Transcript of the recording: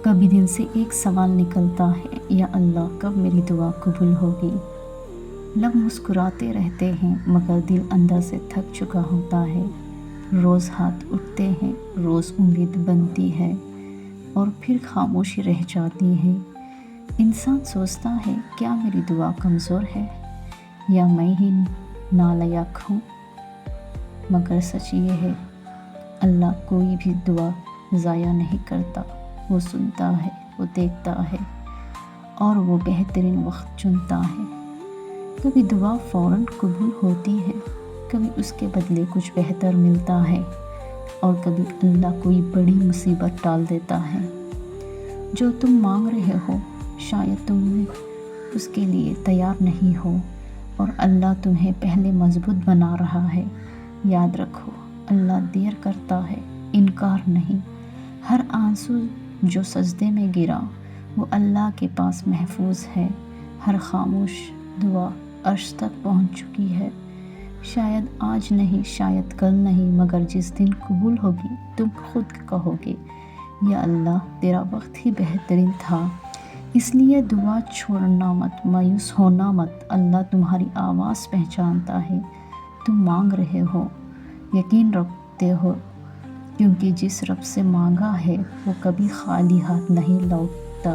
کبھی دل سے ایک سوال نکلتا ہے، یا اللہ کب میری دعا قبول ہوگی؟ لب مسکراتے رہتے ہیں مگر دل اندر سے تھک چکا ہوتا ہے۔ روز ہاتھ اٹھتے ہیں، روز امید بنتی ہے اور پھر خاموشی رہ جاتی ہے۔ انسان سوچتا ہے کیا میری دعا کمزور ہے یا میں ہی نالائق ہوں، مگر سچ یہ ہے اللہ کوئی بھی دعا ضائع نہیں کرتا۔ وہ سنتا ہے، وہ دیکھتا ہے اور وہ بہترین وقت چنتا ہے۔ کبھی دعا فوراً قبول ہوتی ہے، کبھی اس کے بدلے کچھ بہتر ملتا ہے، اور کبھی اللہ کوئی بڑی مصیبت ٹال دیتا ہے۔ جو تم مانگ رہے ہو شاید تم اس کے لیے تیار نہیں ہو، اور اللہ تمہیں پہلے مضبوط بنا رہا ہے۔ یاد رکھو، اللہ دیر کرتا ہے، انکار نہیں۔ ہر آنسو جو سجدے میں گرا وہ اللہ کے پاس محفوظ ہے۔ ہر خاموش دعا عرش تک پہنچ چکی ہے۔ شاید آج نہیں، شاید کل نہیں، مگر جس دن قبول ہوگی تم خود کہو گے یا اللہ تیرا وقت ہی بہترین تھا۔ اس لیے دعا چھوڑنا مت، مایوس ہونا مت۔ اللہ تمہاری آواز پہچانتا ہے، تم مانگ رہے ہو، یقین رکھتے ہو، کیونکہ جس رب سے مانگا ہے وہ کبھی خالی ہاتھ نہیں لوٹتا۔